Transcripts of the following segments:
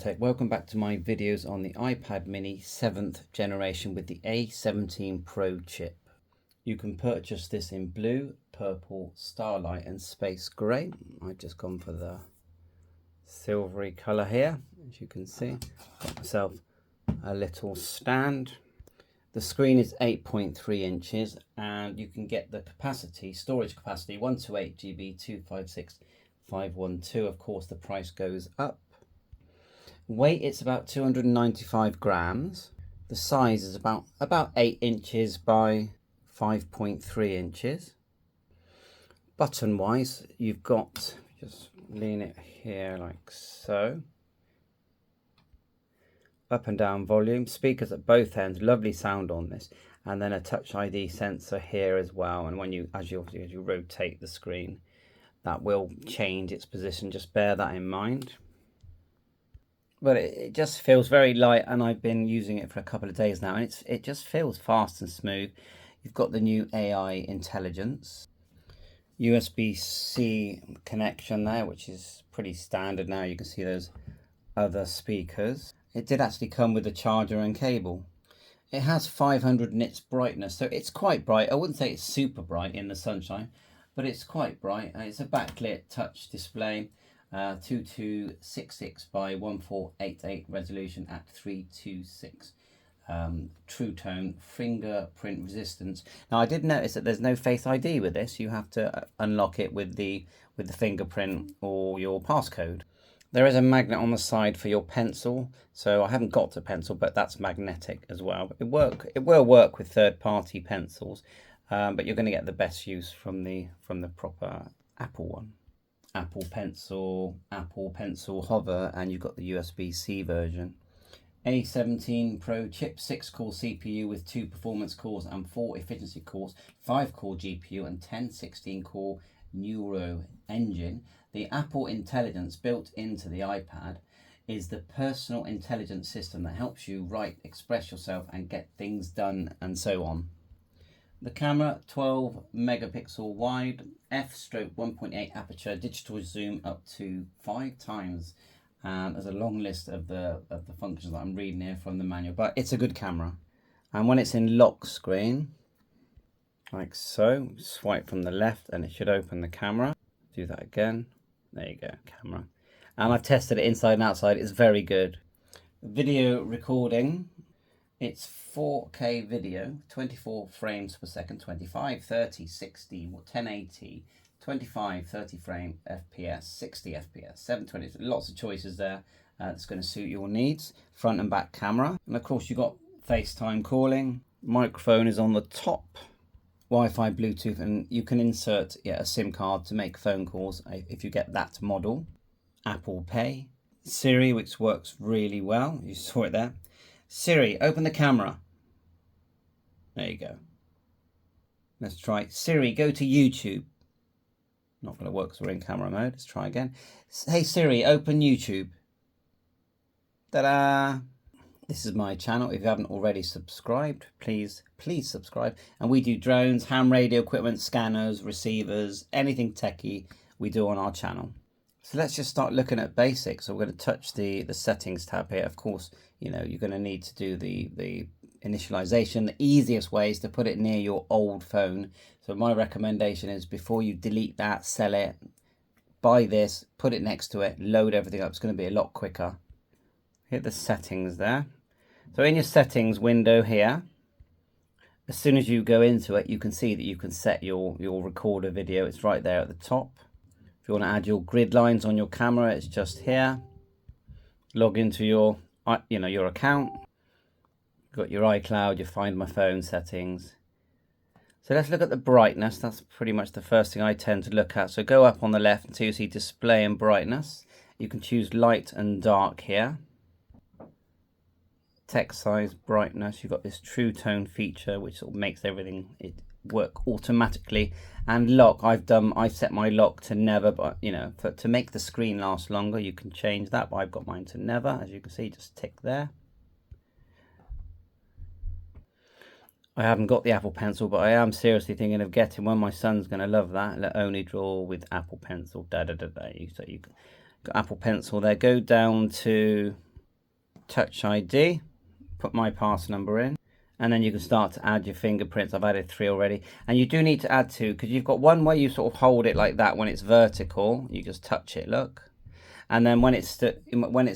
Welcome back to my videos on the iPad mini 7th generation with the A17 Pro chip. You can purchase this in blue, purple, starlight and space grey. I've just gone for the silvery colour here. As you can see, got myself a little stand. The screen is 8.3 inches and you can get the storage capacity 128 GB, 256, 512. Of course the price goes up. Weight, it's about 295 grams. The size is about 8 inches by 5.3 inches. Button wise, you've got, just lean it here like so. Up and down volume, speakers at both ends, lovely sound on this, and then a Touch ID sensor here as well. And when you, as you rotate the screen, that will change its position. Just bear that in mind. But it just feels very light, and I've been using it for a couple of days now, and it just feels fast and smooth. You've got the new AI intelligence, USB-C connection there, which is pretty standard now. You can see those other speakers. It did actually come with a charger and cable. It has 500 nits brightness, so it's quite bright. I wouldn't say it's super bright in the sunshine, but it's quite bright. It's a backlit touch display. 2266 by 1488 resolution at 326. True tone, fingerprint resistance. Now I did notice that there's no Face ID with this. You have to unlock it with the fingerprint or your passcode. There is a magnet on the side for your pencil, so I haven't got a pencil, but that's magnetic as well. It will work with third-party pencils, but you're going to get the best use from the proper Apple one. Apple Pencil Hover, and you've got the USB-C version. A17 Pro chip, 6-core CPU with 2 performance cores and 4 efficiency cores, 5-core GPU and 16-core Neuro engine. The Apple Intelligence built into the iPad is the personal intelligence system that helps you write, express yourself and get things done and so on. The camera, 12 megapixel wide, f/1.8 aperture, digital zoom up to 5 times. And there's a long list of the functions that I'm reading here from the manual, but it's a good camera. And when it's in lock screen, like so, swipe from the left and it should open the camera. Do that again. There you go, camera. And I've tested it inside and outside. It's very good. Video recording. It's 4K video, 24 frames per second, 25, 30, 60, 1080, 25, 30 frame FPS, 60 FPS, 720. Lots of choices there. That's going to suit your needs. Front and back camera. And of course you've got FaceTime calling. Microphone is on the top. Wi-Fi, Bluetooth, and you can insert a SIM card to make phone calls if you get that model. Apple Pay. Siri, which works really well. You saw it there. Siri, open the camera. There you go. Let's try. Siri, go to YouTube. Not going to work because we're in camera mode. Let's try again. Hey Siri, open YouTube. Ta-da! This is my channel. If you haven't already subscribed, please subscribe. And we do drones, ham radio equipment, scanners, receivers, anything techie we do on our channel. So let's just start looking at basics. So we're going to touch the settings tab here. Of course, you're going to need to do the initialization. The easiest way is to put it near your old phone. So my recommendation is before you delete that, sell it, buy this, put it next to it, load everything up. It's going to be a lot quicker. Hit the settings there. So in your settings window here, as soon as you go into it, you can see that you can set your recorder video. It's right there at the top. If you want to add your grid lines on your camera, it's just here. Log into your account. You've got your iCloud, your Find My Phone settings. So let's look at the brightness. That's pretty much the first thing I tend to look at. So go up on the left until you see display and brightness. You can choose light and dark here. Text size, brightness. You've got this true tone feature which sort of makes everything work automatically. And lock, I've set my lock to never, but to make the screen last longer you can change that, but I've got mine to never. As you can see, just tick there. I haven't got the Apple Pencil, but I am seriously thinking of getting one. My son's going to love that. Let only draw with Apple Pencil. So you got Apple Pencil there. Go down to Touch ID, put my pass number in, and then you can start to add your fingerprints. I've added 3 already, and you do need to add 2 because you've got one where you sort of hold it like that when it's vertical. You just touch it, look, and then when it's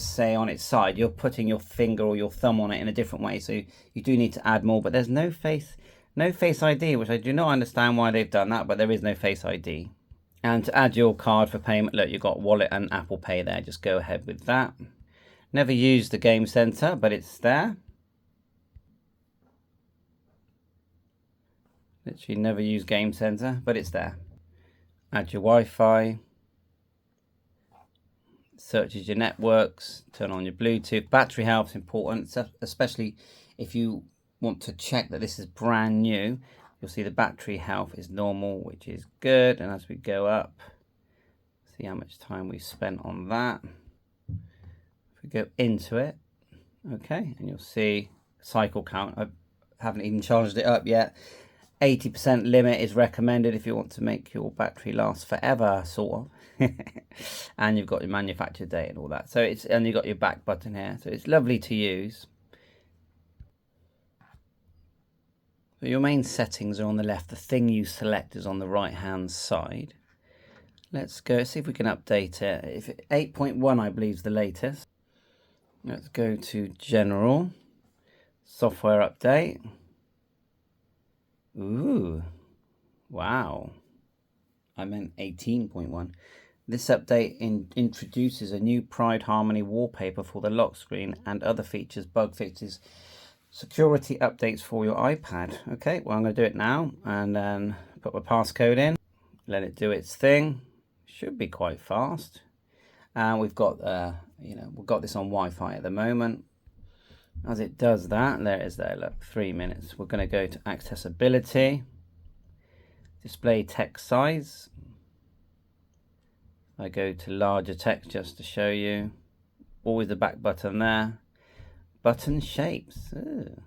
say on its side, you're putting your finger or your thumb on it in a different way. So you do need to add more, but there's no face ID, which I do not understand why they've done that, but there is no face ID. And to add your card for payment, look, you've got Wallet and Apple Pay there. Just go ahead with that. Never used the Game Center, but it's there. Literally never use Game Center, but it's there. Add your Wi-Fi. Searches your networks. Turn on your Bluetooth. Battery health is important, especially if you want to check that this is brand new. You'll see the battery health is normal, which is good. And as we go up, see how much time we spent on that. If we go into it, okay, and you'll see cycle count. I haven't even charged it up yet. 80% limit is recommended if you want to make your battery last forever, sort of. And you've got your manufacture date and all that. So and you've got your back button here. So it's lovely to use. So your main settings are on the left. The thing you select is on the right hand side. Let's go see if we can update it. If 8.1 I believe is the latest. Let's go to General, Software Update. Ooh, wow. I meant 18.1. This update introduces a new Pride Harmony wallpaper for the lock screen and other features, bug fixes, security updates for your iPad. Okay, well, I'm going to do it now and then put my passcode in, let it do its thing. Should be quite fast. And we've got, we've got this on Wi-Fi at the moment. As it does that, there it is there, look, 3 minutes. We're going to go to accessibility, display text size. I go to larger text just to show you. Always the back button there. Button shapes. Ooh,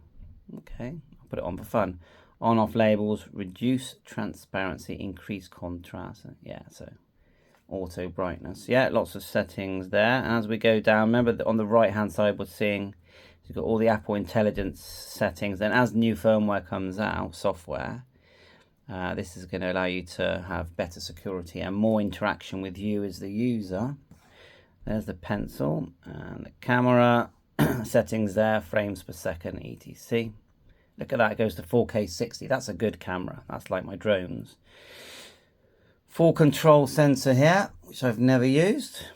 okay, I'll put it on for fun. On off labels, reduce transparency, increase contrast. Yeah, so auto brightness. Yeah, lots of settings there. And as we go down, remember that on the right hand side we're seeing you've got all the Apple Intelligence settings. Then as new firmware comes out, software, this is going to allow you to have better security and more interaction with you as the user. There's the pencil and the camera settings there, frames per second, etc. Look at that, it goes to 4K 60. That's a good camera. That's like my drones. Full control sensor here, which I've never used.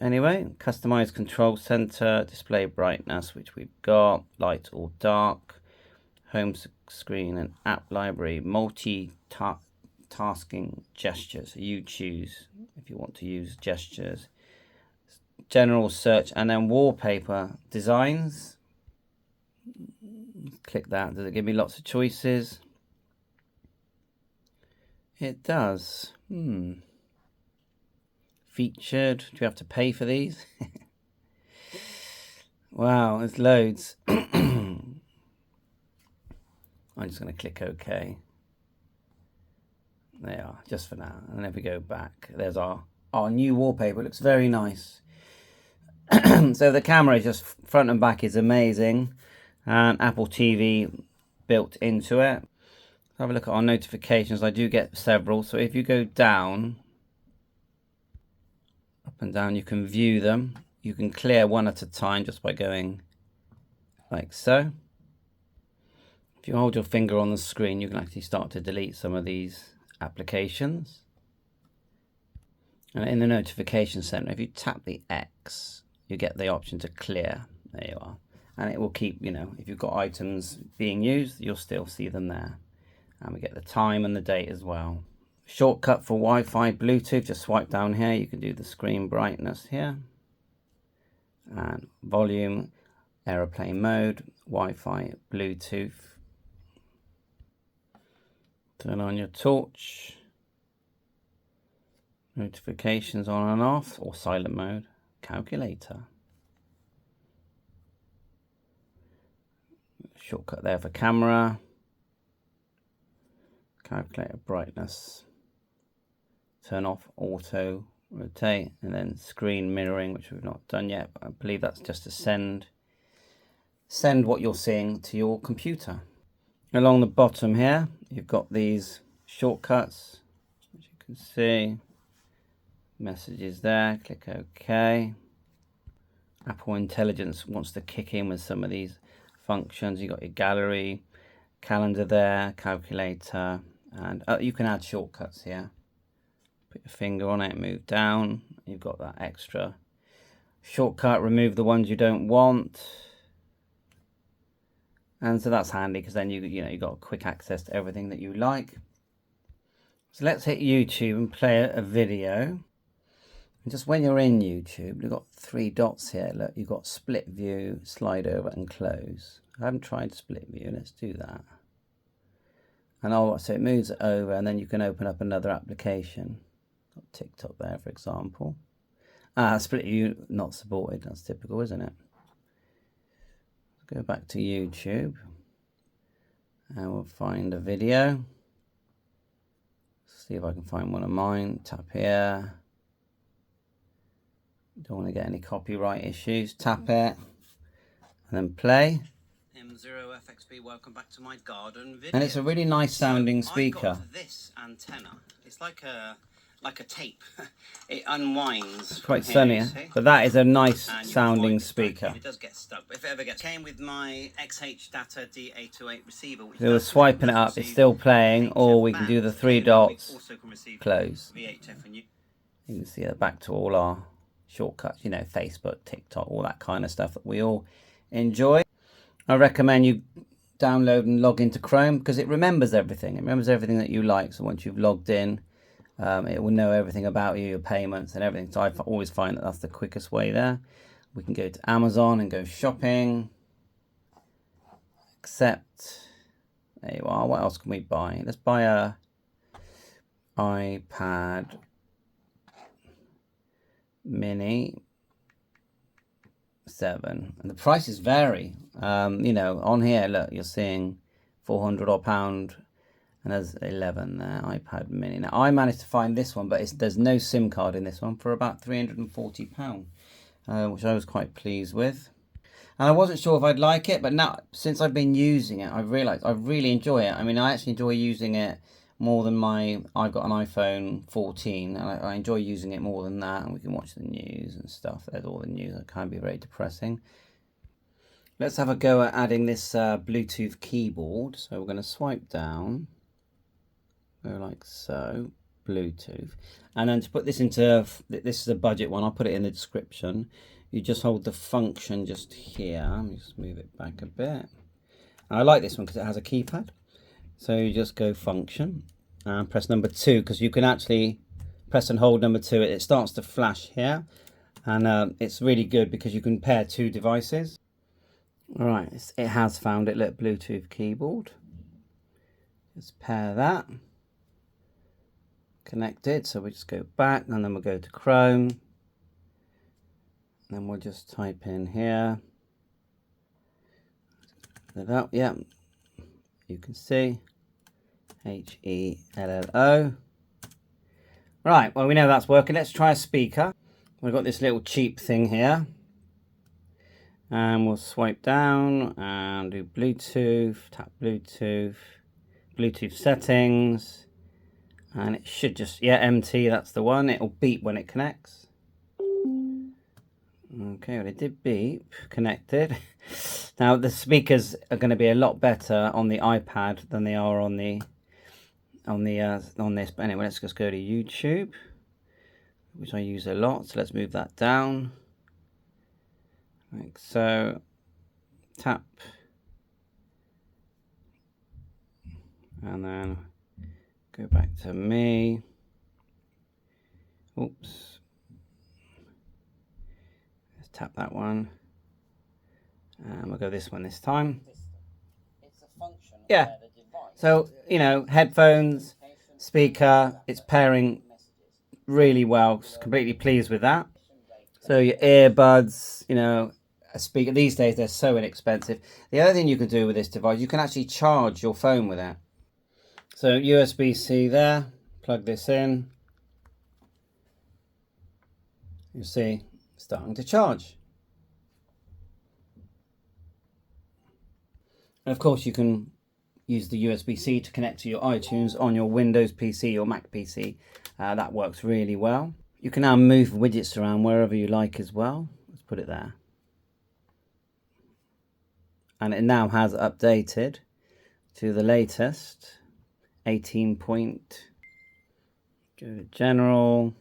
Anyway, customized control center, display brightness, which we've got, light or dark, home screen and app library, multi-tasking gestures. So you choose if you want to use gestures. General search and then wallpaper designs. Click that. Does it give me lots of choices? It does. Featured. Do you have to pay for these? Wow, there's loads. I'm just going to click OK. They are, just for now. And if we go back, there's our new wallpaper. It looks very nice. So the camera is just front and back is amazing. And Apple TV built into it. Have a look at our notifications. I do get several. So if you go down, up and down, you can view them. You can clear one at a time just by going like so. If you hold your finger on the screen, you can actually start to delete some of these applications. And in the notification center, if you tap the X, you get the option to clear. There you are. And it will keep, if you've got items being used, you'll still see them there. And we get the time and the date as well. Shortcut for Wi-Fi, Bluetooth, just swipe down here. You can do the screen brightness here. And volume, aeroplane mode, Wi-Fi, Bluetooth. Turn on your torch. Notifications on and off, or silent mode. Calculator. Shortcut there for camera. Calculator brightness. Turn off auto rotate, and then screen mirroring, which we've not done yet, but I believe that's just to send. send what you're seeing to your computer. Along the bottom here, you've got these shortcuts, as you can see. Messages there, click OK. Apple Intelligence wants to kick in with some of these functions. You've got your gallery, calendar there, calculator, and you can add shortcuts here. Put your finger on it, move down. You've got that extra shortcut, remove the ones you don't want. And so that's handy because then you've got quick access to everything that you like. So let's hit YouTube and play a video. And just when you're in YouTube, you've got 3 dots here. Look, you've got split view, slide over and close. I haven't tried split view. Let's do that. And so it moves it over, and then you can open up another application. Got TikTok there, for example. Split view not supported. That's typical, isn't it? Go back to YouTube and we'll find a video. See if I can find one of mine. Tap here. Don't want to get any copyright issues. Tap it and then play. M0FXB, welcome back to my garden video. And it's a really nice sounding speaker. I got this antenna. It's like a tape. It unwinds. It's quite sunny, but that is a nice sounding speaker. It does get stuck, but if it ever gets, came with my XH Data D828 receiver. Which so we're swiping it up, it's still playing, or we can do the 3 dots, close. You can see it back to all our shortcuts, you know, Facebook, TikTok, all that kind of stuff that we all enjoy. I recommend you download and log into Chrome because it remembers everything. It remembers everything that you like. So once you've logged in, it will know everything about you, your payments and everything. So I always find that that's the quickest way there. We can go to Amazon and go shopping. Accept. There you are. What else can we buy? Let's buy a iPad Mini 7. And the prices vary. You know, on here, look, you're seeing £400 odd, and there's 11 there, iPad Mini. Now, I managed to find this one, but there's no SIM card in this one for about £340, which I was quite pleased with. And I wasn't sure if I'd like it, but now, since I've been using it, I've realised I really enjoy it. I mean, I actually enjoy using it more than I've got an iPhone 14, and I enjoy using it more than that, and we can watch the news and stuff. There's all the news. It can be very depressing. Let's have a go at adding this Bluetooth keyboard. So we're going to swipe down. Go like so, Bluetooth, and then to put this into, this is a budget one, I'll put it in the description. You just hold the function just here. Let me just move it back a bit. And I like this one because it has a keypad. So you just go function and press number 2, because you can actually press and hold number 2. It starts to flash here, and it's really good because you can pair 2 devices. All right, it has found it. Look, Bluetooth keyboard. Just pair that. Connected, so we just go back and then we'll go to Chrome, and then we'll just type in here, that up, yeah, you can see HELLO. Right, well, we know that's working. Let's try a speaker. We've got this little cheap thing here, and we'll swipe down and do Bluetooth, tap Bluetooth, Bluetooth settings. And it should just, yeah, MT, that's the one. It'll beep when it connects. Okay, well, it did beep, connected. Now, the speakers are going to be a lot better on the iPad than they are on this. But anyway, let's just go to YouTube, which I use a lot. So let's move that down. Like so. Tap. And then go back to me. Oops. Let's tap that one. And we'll go this one this time. It's a function of the device. So, you know, headphones, speaker, it's pairing really well. Completely pleased with that. So your earbuds, you know, a speaker. These days they're so inexpensive. The other thing you can do with this device, you can actually charge your phone with it. So USB-C there, plug this in. You see, it's starting to charge. And of course, you can use the USB-C to connect to your iTunes on your Windows PC or Mac PC. That works really well. You can now move widgets around wherever you like as well. Let's put it there. And it now has updated to the latest 18 point. Go to general.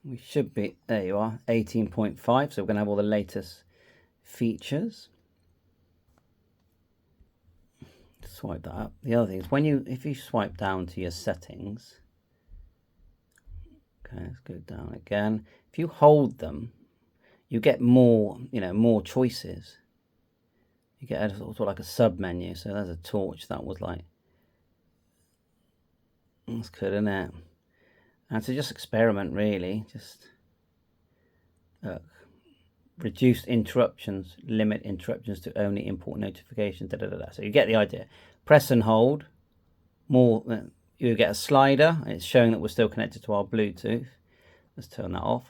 We should be, there you are, 18.5. So we're going to have all the latest features. Swipe that up. The other thing is if you swipe down to your settings, okay, let's go down again. If you hold them, you get more, more choices. You get a, sort of like a sub menu. So there's a torch. That was like, that's good, isn't it? And to just experiment, really. Just reduce interruptions, limit interruptions to only important notifications. So you get the idea. Press and hold. More, you get a slider. It's showing that we're still connected to our Bluetooth. Let's turn that off.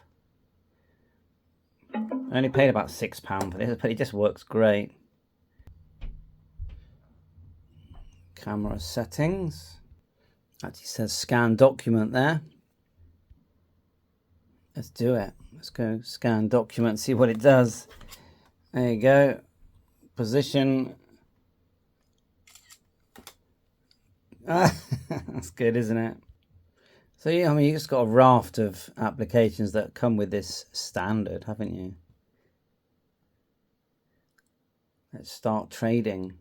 I only paid about £6 for this, but it just works great. Camera settings. Actually says scan document there. Let's do it. Let's go scan document, see what it does. There you go. Position. That's good, isn't it? So yeah, I mean, you just got a raft of applications that come with this standard, haven't you? Let's start trading.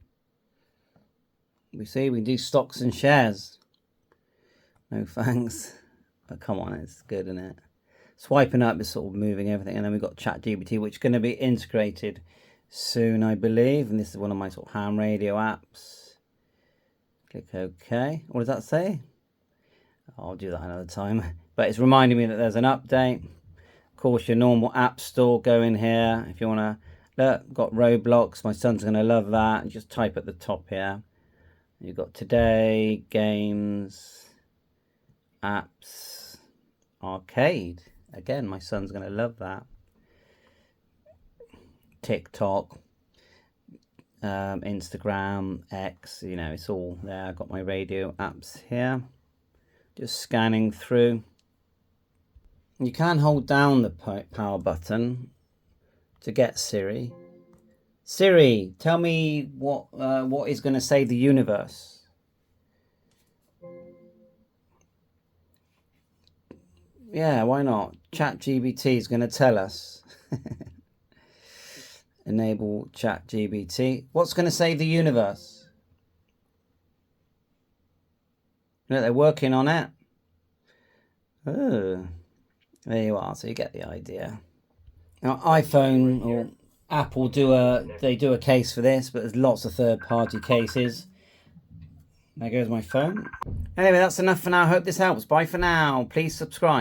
We see we can do stocks and shares. No thanks. But come on, it's good, isn't it? Swiping up is sort of moving everything. And then we've got ChatGPT, which is going to be integrated soon, I believe. And this is one of my sort of ham radio apps. Click OK. What does that say? I'll do that another time. But it's reminding me that there's an update. Of course, your normal app store, go in here. If you want to, look, got Roblox. My son's going to love that. Just type at the top here. You've got today, games, apps, arcade. Again, my son's going to love that. TikTok, Instagram, X, it's all there. I've got my radio apps here. Just scanning through. You can hold down the power button to get Siri. Siri, tell me what is going to save the universe. Yeah, why not? ChatGPT is going to tell us. Enable ChatGPT. What's going to save the universe? Look, they're working on it. Oh, there you are. So you get the idea. Now, iPhone or Apple do a case for this, but there's lots of third-party cases. There goes my phone. Anyway, that's enough for now. I hope this helps. Bye for now. Please subscribe.